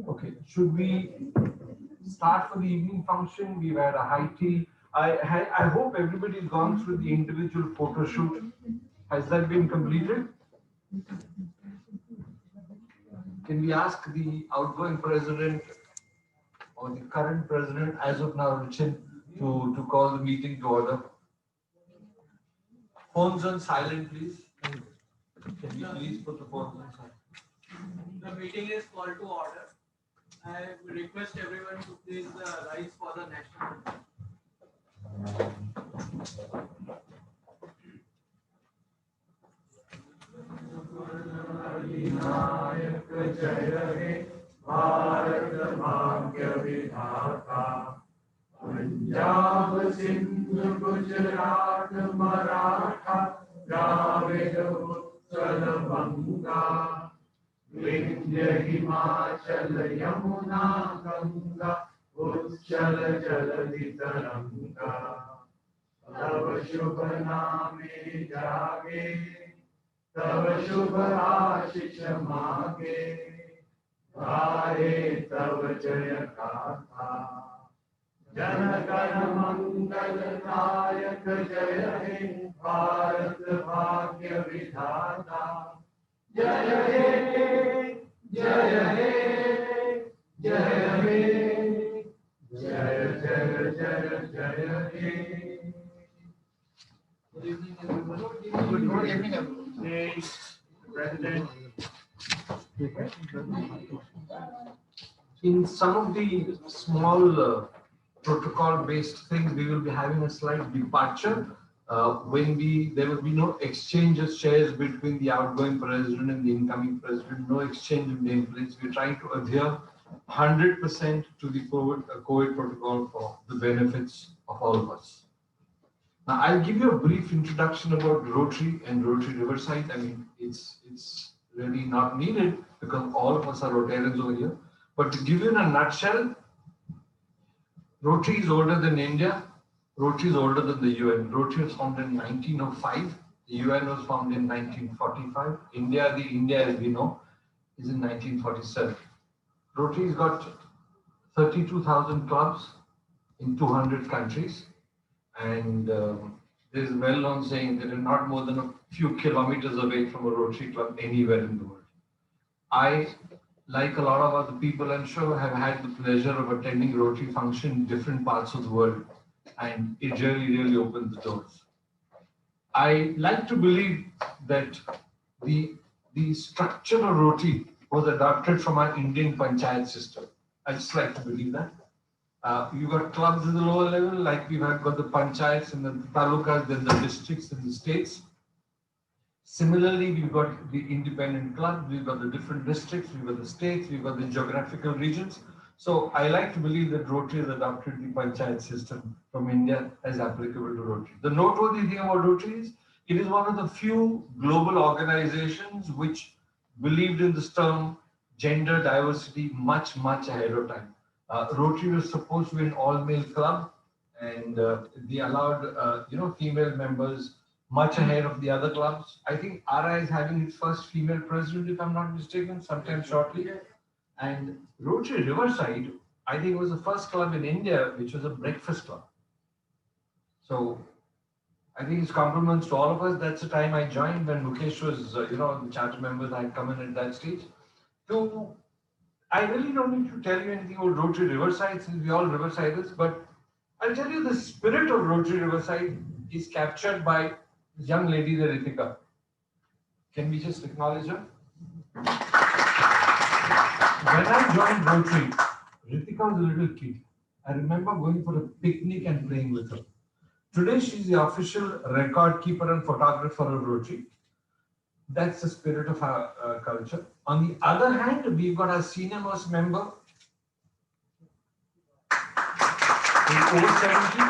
Okay, should we start for the evening function? We've had a high tea. I hope everybody's gone through the individual photo shoot. Has that been completed? Can we ask the outgoing president or the current president, as of now, Richard, to call the meeting to order? Phones on silent, please. Can you please put the phones on silent? The meeting is called to order. I request everyone to please rise for the national anthem. Vinayak जय हे भारत भाग्य विधाता पंजाब सिंध गुजरात मराठा द्राविड उत्कल बंगा विंध्य हिमाचल यमुना गंगा उच्चल जलधि तरंगा तव शुभ नामे जागे तव शुभ आशीष मागे गाहे तव जय गाथा जन गण मंगल नायक जय हे भारत भाग्य विधाता जय हे जय हे जय हे जय जय जय जय हे। Good evening, everyone. Good evening, everyone. President. In some of the small protocol-based things, we will be having a slight departure. There will be no exchange of shares between the outgoing president and the incoming president, no exchange of nameplates. We're trying to adhere 100% to the COVID protocol for the benefits of all of us. Now, I'll give you a brief introduction about Rotary and Rotary Riverside. I mean, it's really not needed because all of us are Rotarians over here. But to give you in a nutshell, Rotary is older than India. Rotary is older than the UN. Rotary was formed in 1905. The UN was formed in 1945. India, as we know, is in 1947. Rotary's got 32,000 clubs in 200 countries. And there's a well-known saying that they're not more than a few kilometers away from a Rotary club anywhere in the world. I, like a lot of other people, I'm sure, have had the pleasure of attending Rotary function in different parts of the world, and it really opens the doors. I like to believe that the structure of Rotary was adopted from our Indian panchayat system. I just like to believe that. You've got clubs at the lower level, like we've got the panchayats and the talukas, then the districts and the states. Similarly, we've got the independent clubs, we've got the different districts, we've got the states, we've got the geographical regions. So I like to believe that Rotary has adopted the panchayat system from India as applicable to Rotary. The noteworthy thing about Rotary is it is one of the few global organizations which believed in this term gender diversity much ahead of time. Rotary was supposed to be an all-male club, and they allowed female members much ahead of the other clubs. I think RI is having its first female president, if I'm not mistaken, sometime shortly. And Rotary Riverside, I think, was the first club in India which was a breakfast club. So I think it's compliments to all of us. That's the time I joined when Mukesh was, the charter members had come in at that stage. I really don't need to tell you anything about Rotary Riverside since we're all Riversiders, but I'll tell you the spirit of Rotary Riverside is captured by this young lady, the Ritika. Can we just acknowledge her? When I joined Rotary, Ritika was a little kid. I remember going for a picnic and playing with her. Today, she's the official record keeper and photographer of Rotary. That's the spirit of our culture. On the other hand, we've got our senior most member in over 70.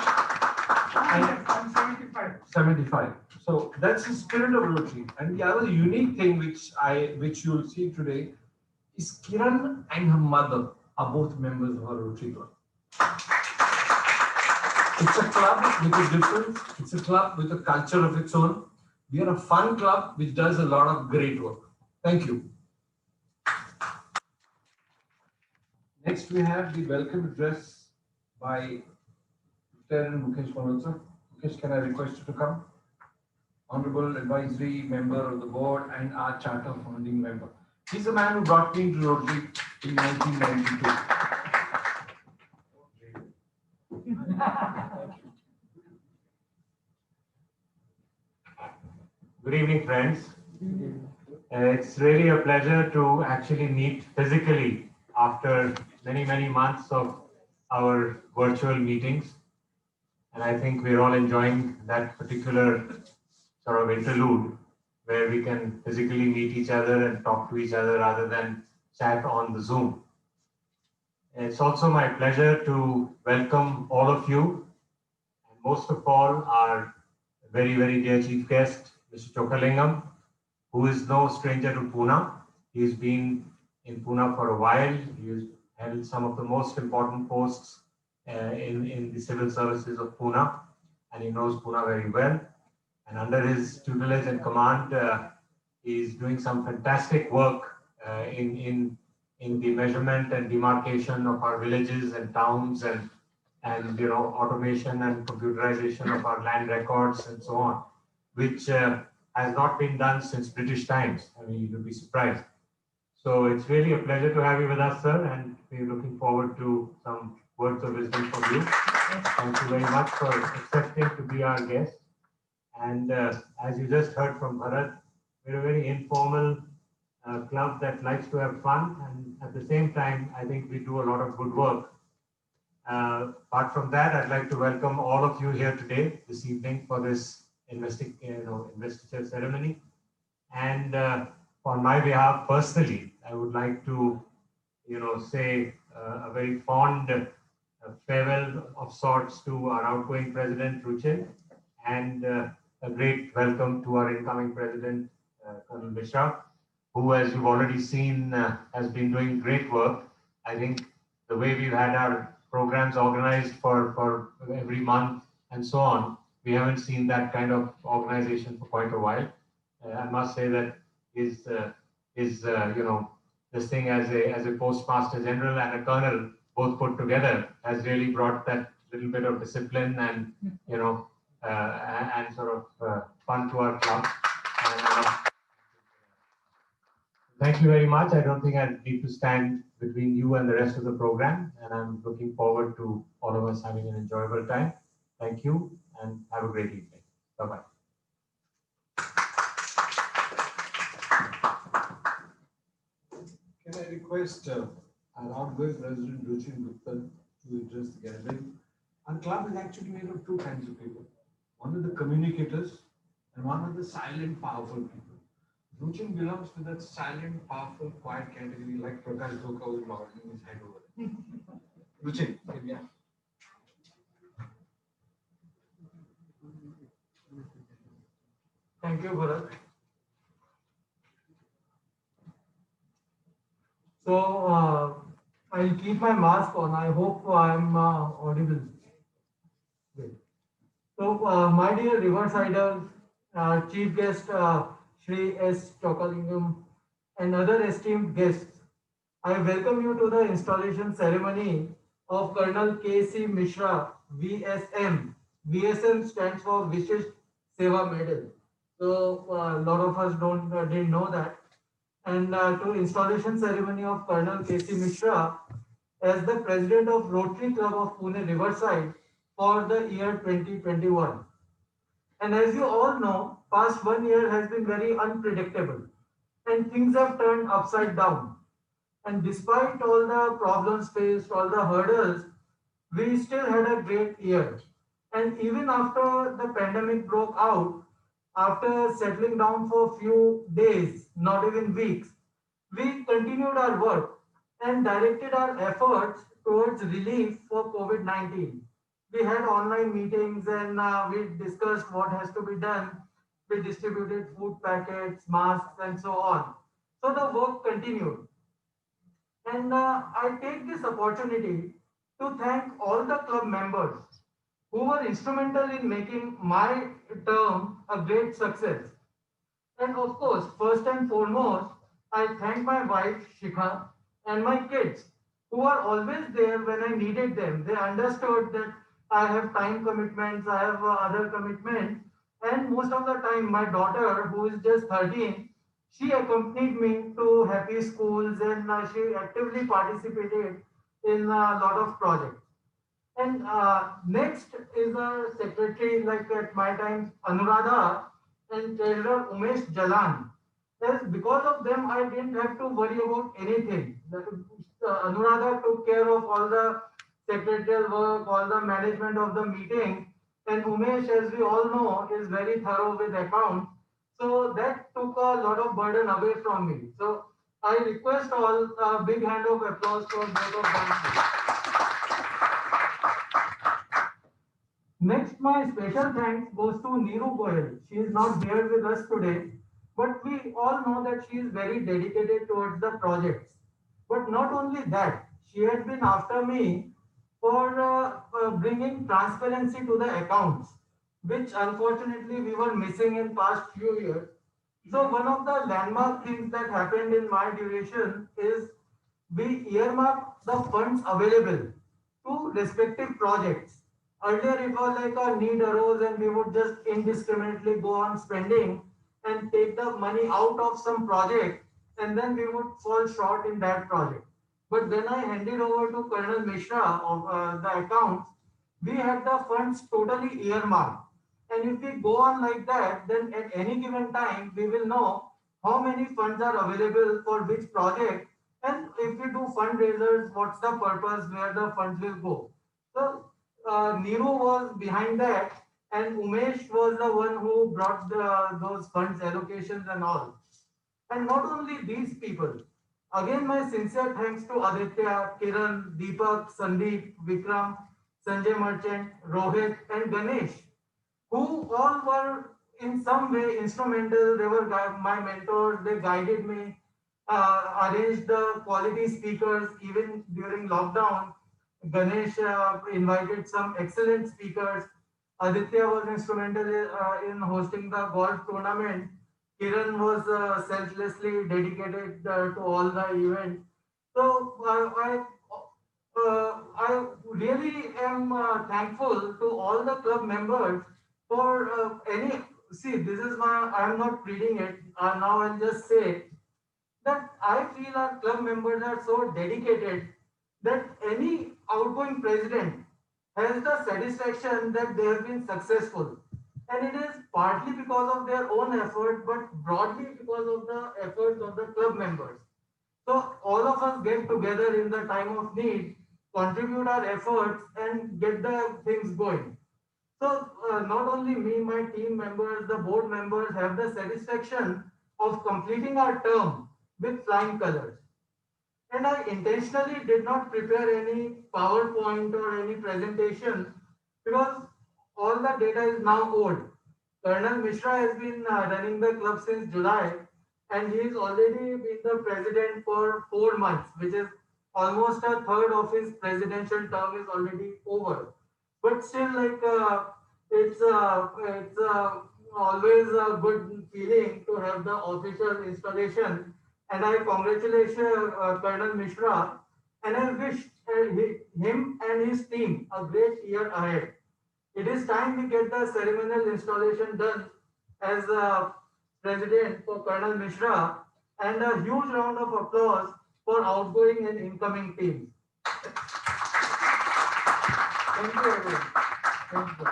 I'm 75. So that's the spirit of Rotary. And the other unique thing which you'll see today is Kiran and her mother are both members of our Rotary Club. It's a club with a difference. It's a club with a culture of its own. We are a fun club which does a lot of great work. Thank you. Next, we have the welcome address by Lieutenant Mukesh Malhotra. Mukesh, can I request you to come? Honorable advisory member of the board and our charter founding member. He's the man who brought me into Rotary in 1992. Good evening, friends. It's really a pleasure to actually meet physically after many, many months of our virtual meetings. And I think we're all enjoying that particular sort of interlude where we can physically meet each other and talk to each other rather than chat on the Zoom. It's also my pleasure to welcome all of you, and most of all, our very, very dear chief guest, Mr. Chokkalingam, who is no stranger to Pune. He's been in Pune for a while. He's held some of the most important posts in the civil services of Pune, and he knows Pune very well. And under his tutelage and command, he's doing some fantastic work in the measurement and demarcation of our villages and towns, and automation and computerization of our land records and so on, which has not been done since British times. I mean, you'll be surprised. So it's really a pleasure to have you with us, sir, and we're looking forward to some words of wisdom from you. Thank you very much for accepting to be our guest. And as you just heard from Bharat, we're a very informal club that likes to have fun, and at the same time, I think we do a lot of good work. Apart from that, I'd like to welcome all of you here today, this evening, for this investiture ceremony. And on my behalf, personally, I would like to, say a very fond farewell of sorts to our outgoing president, Ruchin, and a great welcome to our incoming president, Colonel Mishra, who, as you've already seen, has been doing great work. I think the way we've had our programs organized for every month and so on, we haven't seen that kind of organization for quite a while. I must say that his this thing as a postmaster general and a colonel both put together has really brought that little bit of discipline and and sort of fun to our club. And, thank you very much. I don't think I need to stand between you and the rest of the program, and I'm looking forward to all of us having an enjoyable time. Thank you, and have a great evening. Bye-bye. Can I request our outgoing president, Ruchin Gupta, to address the gathering? Our club is actually made of two kinds of people. One are the communicators, and one are the silent, powerful people. Ruchin belongs to that silent, powerful, quiet category, like Prakash Dhoka was nodding his head over there. Ruchin, yeah. Thank you, Bharat. So I'll keep my mask on. I hope I'm audible. Great. So my dear Riversiders, chief guest Shri S. Chokkalingam, and other esteemed guests, I welcome you to the installation ceremony of Colonel K.C. Mishra, VSM. VSM stands for Vishish Seva Medal. So a lot of us didn't know that. And to installation ceremony of Colonel K.C. Mishra as the president of Rotary Club of Pune Riverside for the year 2021. And as you all know, past 1 year has been very unpredictable and things have turned upside down. And despite all the problems faced, all the hurdles, we still had a great year. And even after the pandemic broke out, after settling down for a few days, not even weeks, we continued our work and directed our efforts towards relief for COVID-19. We had online meetings and we discussed what has to be done. We distributed food packets, masks, and so on. So the work continued. And I take this opportunity to thank all the club members who were instrumental in making my term a great success. And of course, first and foremost, I thank my wife Shikha and my kids who are always there when I needed them. They understood that I have time commitments, I have other commitments, and most of the time, my daughter, who is just 13, she accompanied me to happy schools and she actively participated in a lot of projects. And next is a secretary, like at my time, Anuradha and treasurer Umesh Jalan. Yes, because of them, I didn't have to worry about anything. Anuradha took care of all the secretarial work, all the management of the meeting. And Umesh, as we all know, is very thorough with accounts. So that took a lot of burden away from me. So I request all a big hand of applause for both of them. Next, my special thanks goes to Neeru Goyal. She is not here with us today, but we all know that she is very dedicated towards the projects. But not only that, she had been after me for bringing transparency to the accounts, which unfortunately we were missing in past few years. So one of the landmark things that happened in my duration is we earmark the funds available to respective projects. Earlier, it was like a need arose and we would just indiscriminately go on spending and take the money out of some project and then we would fall short in that project. But when I handed over to Colonel Mishra of the accounts, we had the funds totally earmarked. And if we go on like that, then at any given time, we will know how many funds are available for which project. And if we do fundraisers, what's the purpose, where the funds will go. So Neeru was behind that, and Umesh was the one who brought those funds allocations and all. And not only these people, again, my sincere thanks to Aditya, Kiran, Deepak, Sandeep, Vikram, Sanjay Merchant, Rohit, and Ganesh, who all were in some way instrumental. They were my mentors, they guided me, arranged the quality speakers even during lockdown. Ganesh invited some excellent speakers. Aditya was instrumental in hosting the golf tournament. Kiran was selflessly dedicated to all the events. So I really am thankful to all the club members for any. See, this is my. I am not reading it now. I'll just say that I feel our club members are so dedicated that any outgoing president has the satisfaction that they have been successful. And it is partly because of their own effort, but broadly because of the efforts of the club members. So all of us get together in the time of need, contribute our efforts, and get the things going. So not only me, my team members, the board members have the satisfaction of completing our term with flying colors. And I intentionally did not prepare any PowerPoint or any presentation because all the data is now old. Colonel Mishra has been running the club since July and he has already been the president for 4 months, which is almost a third of his presidential term is already over. But still, like it's always a good feeling to have the official installation. And I congratulate Colonel Mishra, and I wish him and his team a great year ahead. It is time we get the ceremonial installation done as president for Colonel Mishra, and a huge round of applause for outgoing and incoming teams. Thank you, everyone. Thank you.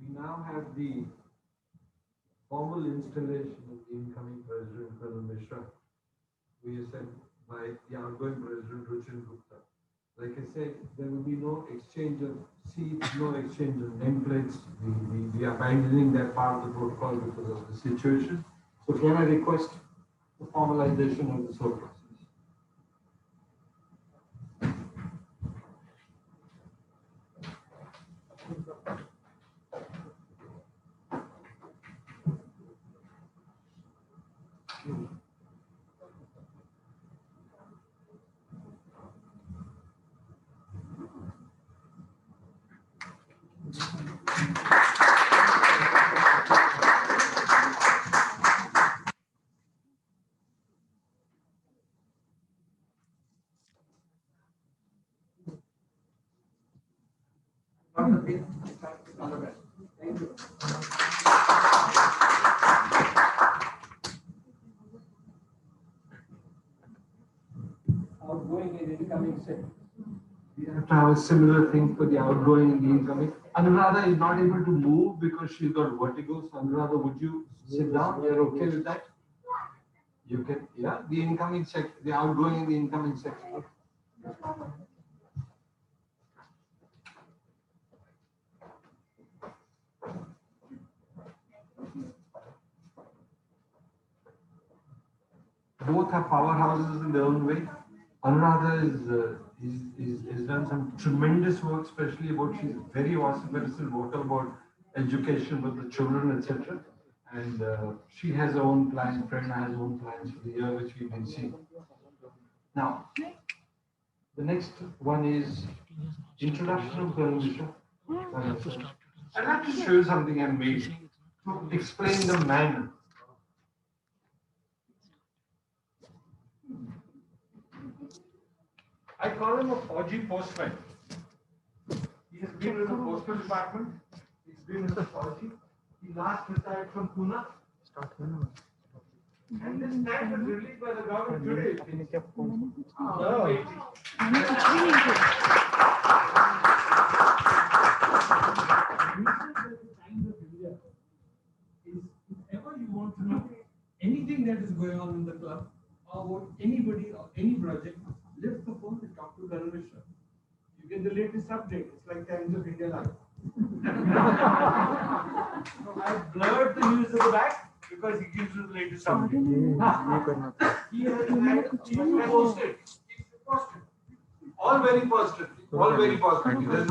We now have the formal installation of the incoming President, Colonel Mishra, who is sent by the outgoing President, Ruchin Gupta. Like I said, there will be no exchange of seats, no exchange of nameplates. We are abandoning that part of the protocol because of the situation. So can I request the formalization of this whole process? Outgoing and incoming set. We have to have a similar thing for the outgoing and the incoming. Anuradha is not able to move because she's got vertigo. So Anuradha, would you sit down? You're okay with that? You can, yeah, the incoming check, the outgoing and the incoming check. Both are powerhouses in their own way. Anuradha is done some tremendous work, especially about, she's very vociferous vocal about education with the children, etc. And she has her own plans, Prerna has her own plans for the year, which we can see. Now, the next one is introduction of Dharmeshwar. I'd like to show you something I made to explain the man. I call him a Fauji postman. He has been with the postal department. He's been with the Fauji. He last retired from Pune. And this man was released by the government today. If ever you want to know anything that is going on in the club or about anybody or any project, lift the phone and talk to Dharmeshwar. You get the latest update. It's like Times of India Live. So I blurred the news at the back because he gives you the latest update. He has posted. All very positive. All very positive. There's